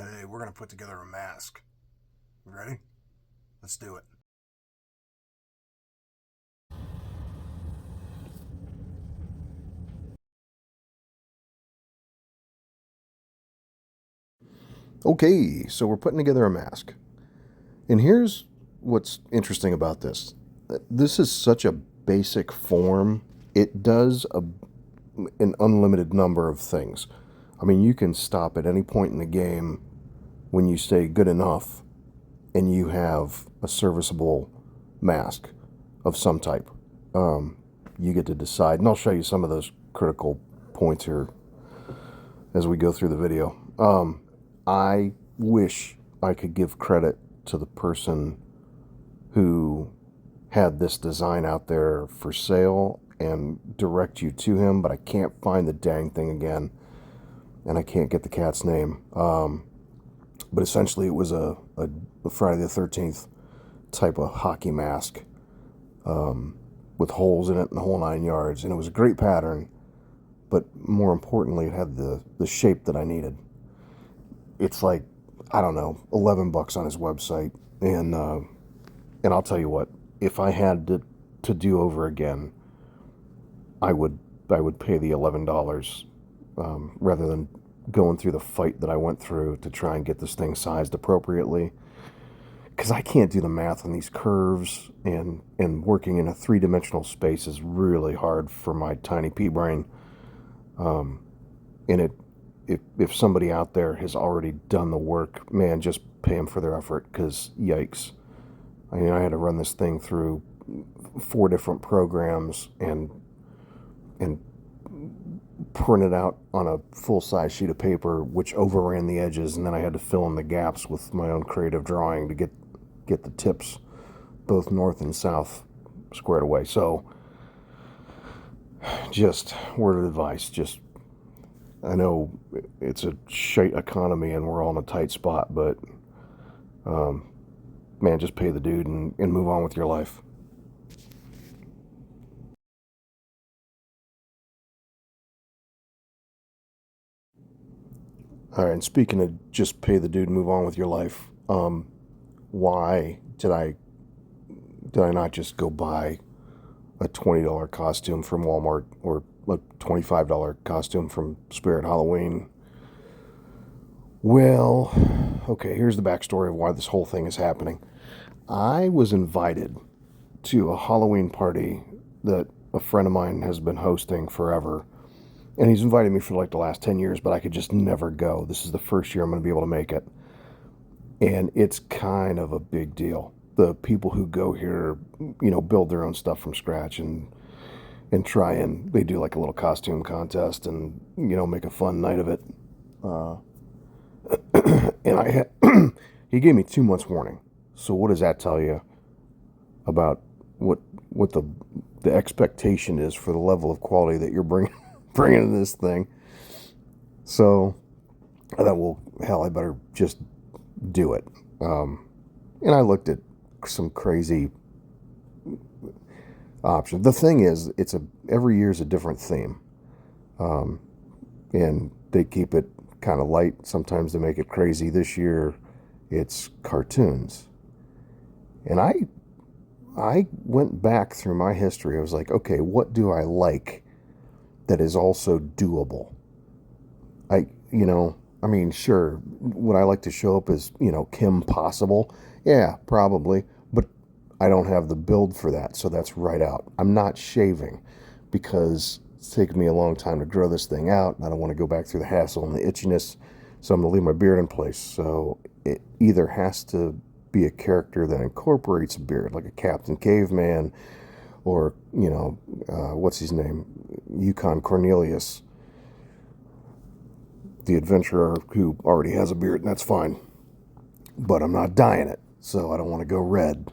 Today we're going to put together a mask. You ready? Let's do it. Okay, so we're putting together a mask. And here's what's interesting about this. This is such a basic form. It does an unlimited number of things. I mean, you can stop at any point in the game when you say good enough and you have a serviceable mask of some type. You get to decide, and I'll show you some of those critical points here as we go through the video. I wish I could give credit to the person who had this design out there for sale and direct you to him, but I can't find the dang thing again, and I can't get the cat's name. But essentially, it was a Friday the 13th type of hockey mask with holes in it and the whole 9 yards, and it was a great pattern, but more importantly, it had the shape that I needed. It's like, I don't know, $11 on his website, and I'll tell you what, if I had to do over again, I would pay the $11 rather than going through the fight that I went through to try and get this thing sized appropriately. Because I can't do the math on these curves, and working in a three-dimensional space is really hard for my tiny pea brain. And if somebody out there has already done the work, man, just pay them for their effort, because yikes. I mean, I had to run this thing through 4 different programs and print it out on a full-size sheet of paper, which overran the edges, and then I had to fill in the gaps with my own creative drawing to get the tips both north and south squared away. So just word of advice, just, I know it's a shite economy and we're all in a tight spot, but man, just pay the dude and move on with your life. All right, and speaking of just pay the dude and move on with your life, why did I not just go buy a $20 costume from Walmart or a $25 costume from Spirit Halloween? Well, okay, here's the backstory of why this whole thing is happening. I was invited to a Halloween party that a friend of mine has been hosting forever. And he's invited me for like the last 10 years, but I could just never go. This is the first year I'm going to be able to make it. And it's kind of a big deal. The people who go here, build their own stuff from scratch and try, and they do like a little costume contest and, make a fun night of it. And I had, he gave me 2 months warning. So what does that tell you about what the expectation is for the level of quality that you're bringing to this thing? So I thought, well, hell, I better just do it. And I looked at some crazy options. The thing is, every year is a different theme, and they keep it kind of light. Sometimes they make it crazy. This year, it's cartoons, and I went back through my history. I was like, okay, what do I like that is also doable? I mean, sure, would I like to show up as, Kim Possible? Yeah, probably, but I don't have the build for that, so that's right out. I'm not shaving because it's taken me a long time to grow this thing out, and I don't want to go back through the hassle and the itchiness, so I'm going to leave my beard in place. So it either has to be a character that incorporates a beard, like a Captain Caveman, or, what's his name? Yukon Cornelius, the adventurer who already has a beard, and that's fine. But I'm not dyeing it, so I don't want to go red.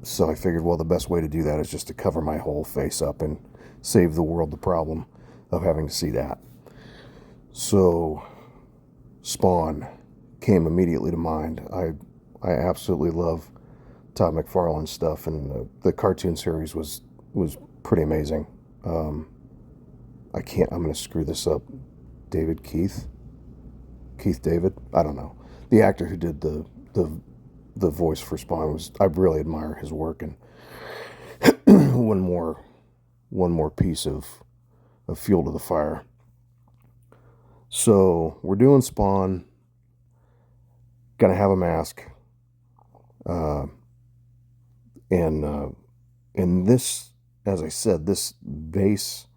So I figured, well, the best way to do that is just to cover my whole face up and save the world the problem of having to see that. So Spawn came immediately to mind. I absolutely love Todd McFarlane's stuff, and the cartoon series was pretty amazing. I'm going to screw this up. David Keith? Keith David. I don't know. The actor who did the voice for Spawn was, I really admire his work. And one more piece of fuel to the fire. So we're doing Spawn. Gonna have a mask. And this, as I said, this base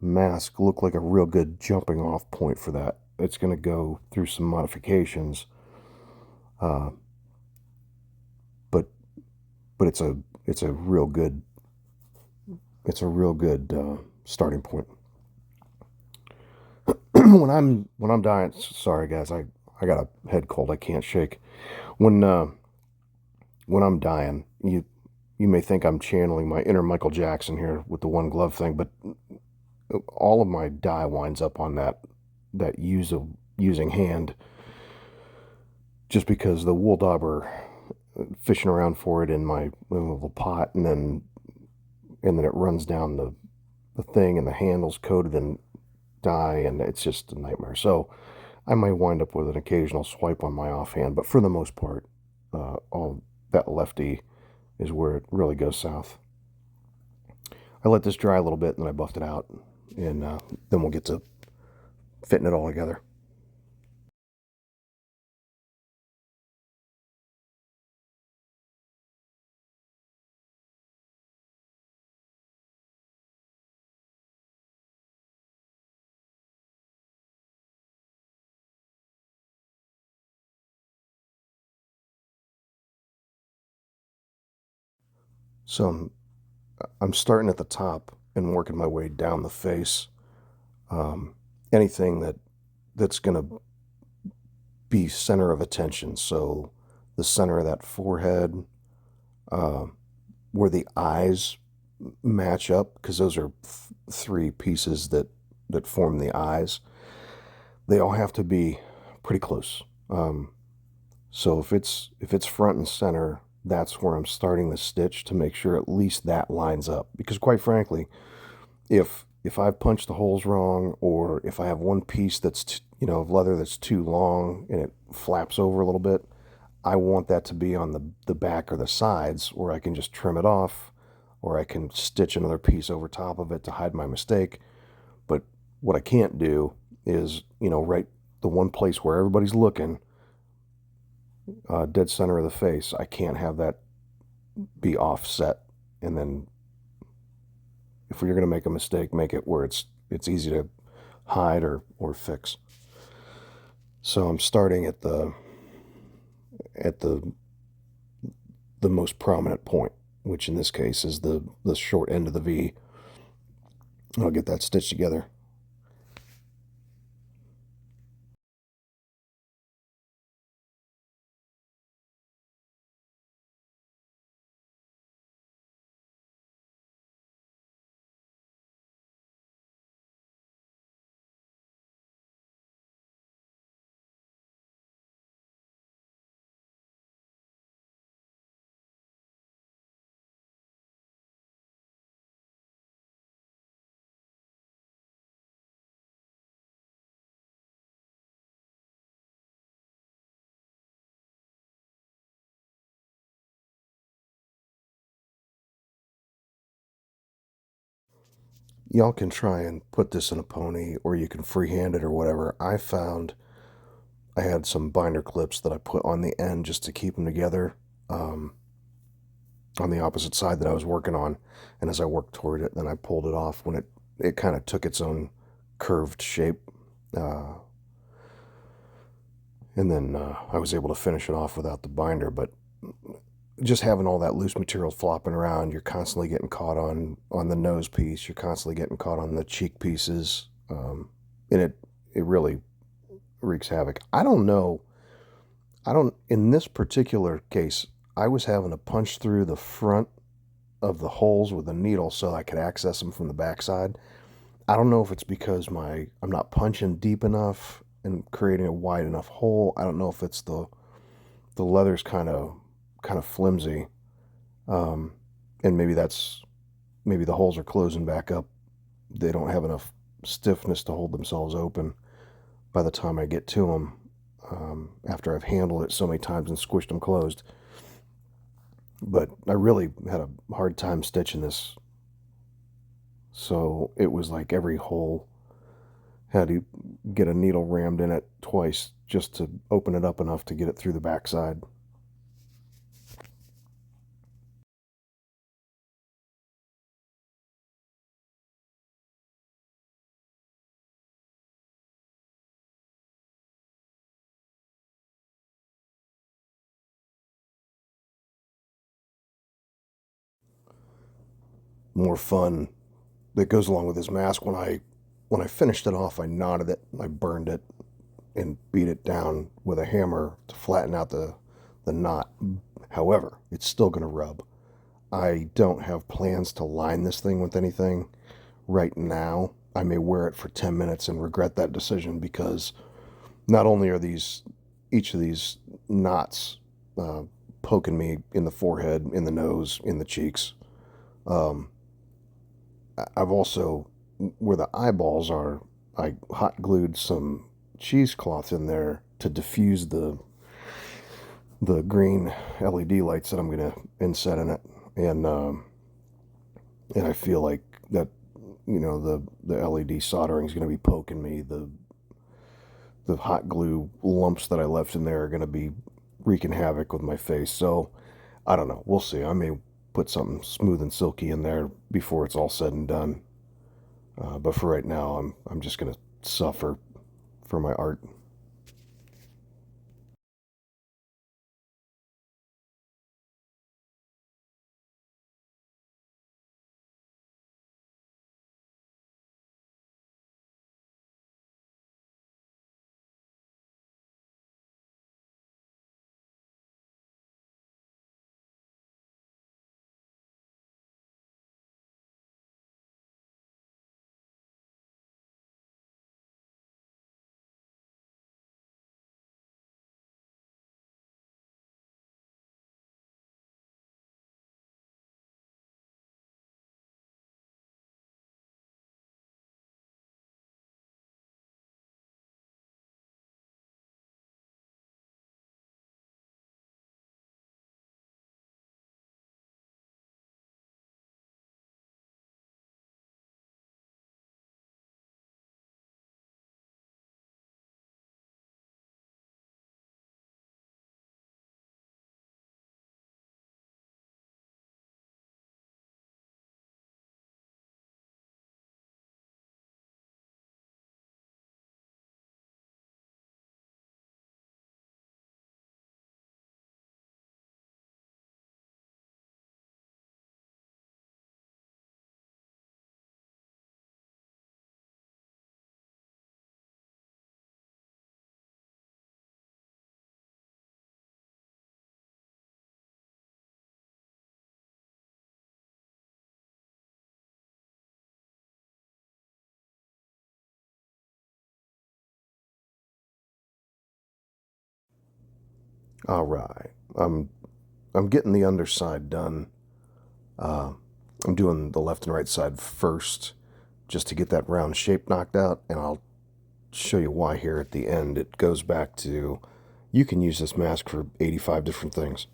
mask looked like a real good jumping off point for that. It's going to go through some modifications, but it's a real good starting point. when I'm dying, sorry guys, I got a head cold I can't shake. When I'm dying, you may think I'm channeling my inner Michael Jackson here with the one glove thing, but all of my dye winds up on that using hand, just because the wool dauber, fishing around for it in my little pot, and then it runs down the thing, and the handle's coated in dye, and it's just a nightmare. So I might wind up with an occasional swipe on my offhand, but for the most part, all that lefty is where it really goes south. I let this dry a little bit, and then I buffed it out, and then we'll get to fitting it all together. So I'm starting at the top and working my way down the face. Anything that's going to be center of attention. So the center of that forehead, where the eyes match up, because those are three pieces that form the eyes. They all have to be pretty close. So if it's front and center, that's where I'm starting the stitch to make sure at least that lines up. Because quite frankly, if I've punched the holes wrong, or if I have one piece that's of leather that's too long and it flaps over a little bit, I want that to be on the back or the sides, where I can just trim it off, or I can stitch another piece over top of it to hide my mistake. But what I can't do is, right the one place where everybody's looking, dead center of the face, I can't have that be offset. And then if you're going to make a mistake, make it where it's easy to hide or fix. So I'm starting at the most prominent point, which in this case is the short end of the V. I'll get that stitched together. Y'all can try and put this in a pony, or you can freehand it or whatever. I found I had some binder clips that I put on the end just to keep them together, on the opposite side that I was working on. And as I worked toward it, then I pulled it off when it kind of took its own curved shape. And then I was able to finish it off without the binder. But just having all that loose material flopping around, you're constantly getting caught on the nose piece, you're constantly getting caught on the cheek pieces, and it really wreaks havoc. I don't, in this particular case, I was having to punch through the front of the holes with a needle so I could access them from the backside. I don't know if it's because I'm not punching deep enough and creating a wide enough hole. I don't know if it's the leather's kind of flimsy, and maybe the holes are closing back up. They don't have enough stiffness to hold themselves open by the time I get to them. after I've handled it so many times and squished them closed. But I really had a hard time stitching this. So it was like every hole had to get a needle rammed in it twice just to open it up enough to get it through the backside. More fun that goes along with this mask. When I finished it off, I knotted it, I burned it, and beat it down with a hammer to flatten out the knot. However, it's still going to rub. I don't have plans to line this thing with anything right now. I may wear it for 10 minutes and regret that decision, because not only are each of these knots poking me in the forehead, in the nose, in the cheeks, I've also, where the eyeballs are, I hot glued some cheesecloth in there to diffuse the green LED lights that I'm going to inset in it, and I feel like that, the LED soldering is going to be poking me. The hot glue lumps that I left in there are going to be wreaking havoc with my face. So I don't know. We'll see. I may put something smooth and silky in there before it's all said and done. But for right now, I'm just going to suffer for my art. All right. I'm getting the underside done. I'm doing the left and right side first, just to get that round shape knocked out, and I'll show you why here at the end. It goes back to, you can use this mask for 85 different things.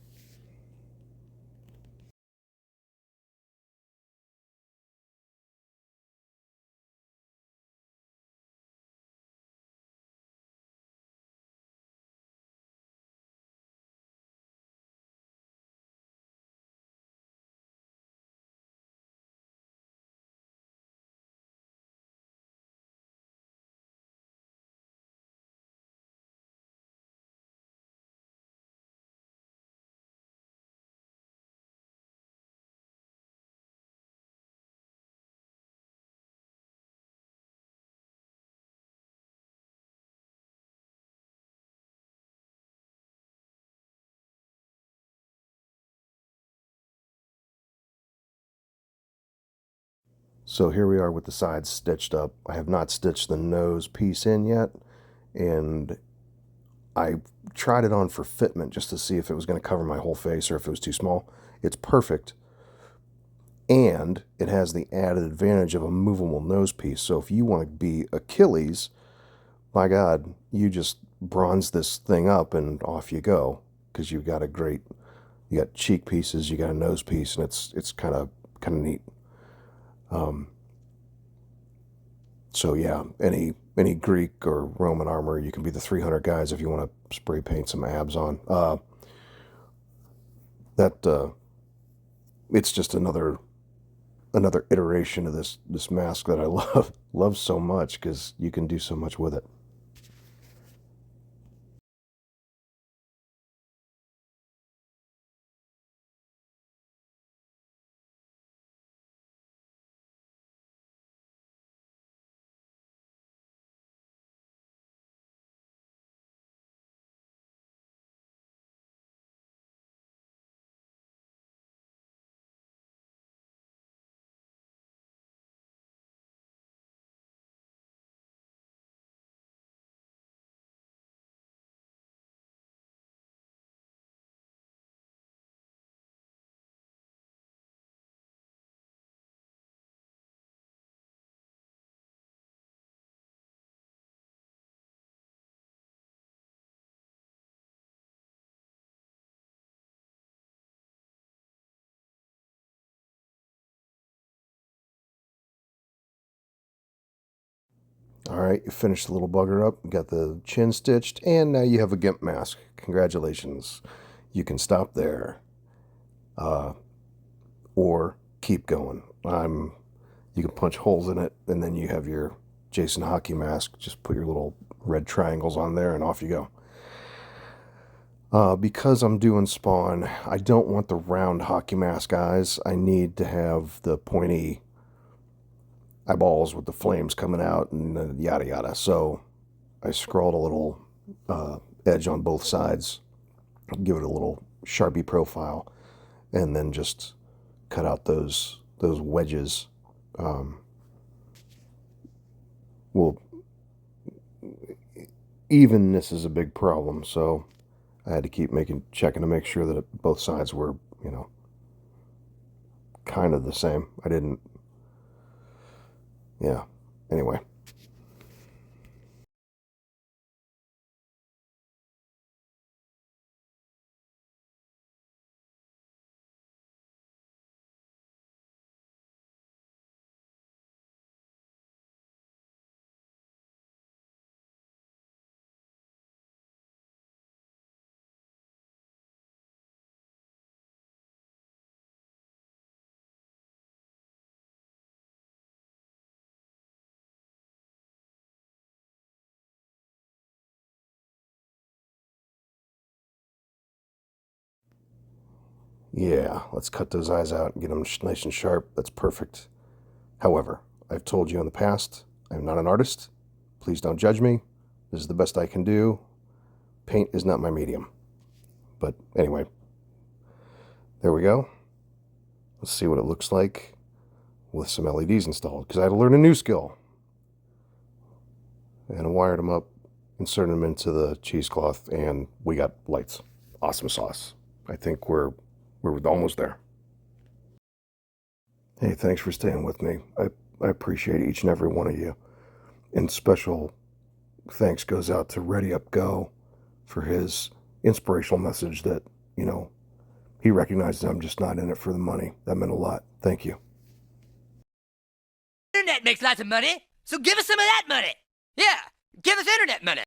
So here we are with the sides stitched up. I have not stitched the nose piece in yet, and I tried it on for fitment just to see if it was going to cover my whole face or if it was too small. It's perfect, and it has the added advantage of a movable nose piece. So if you want to be Achilles, my God, you just bronze this thing up and off you go, because you've got you got cheek pieces, you got a nose piece, and it's kind of neat. So yeah, any Greek or Roman armor, you can be the 300 guys if you want to spray paint some abs on. It's just another iteration of this mask that I love so much, because you can do so much with it. All right, you finished the little bugger up, got the chin stitched, and now you have a GIMP mask. Congratulations. You can stop there, or keep going. You can punch holes in it, and then you have your Jason hockey mask. Just put your little red triangles on there, and off you go. Because I'm doing Spawn, I don't want the round hockey mask eyes. I need to have the pointy eyeballs with the flames coming out and yada yada. So I scrawled a little edge on both sides, give it a little Sharpie profile, and then just cut out those wedges. Well, evenness is a big problem, so I had to keep checking to make sure that both sides were, kind of the same. I didn't, yeah. Anyway. Yeah, let's cut those eyes out and get them nice and sharp. That's perfect. However, I've told you in the past, I'm not an artist. Please don't judge me. This is the best I can do. Paint is not my medium. But anyway, there we go. Let's see what it looks like with some LEDs installed, because I had to learn a new skill. And I wired them up, inserted them into the cheesecloth, and we got lights. Awesome sauce. I think we're almost there. Hey, thanks for staying with me. I appreciate each and every one of you. And special thanks goes out to Ready Up Go for his inspirational message that, he recognizes I'm just not in it for the money. That meant a lot. Thank you. Internet makes lots of money, so give us some of that money. Yeah, give us internet money.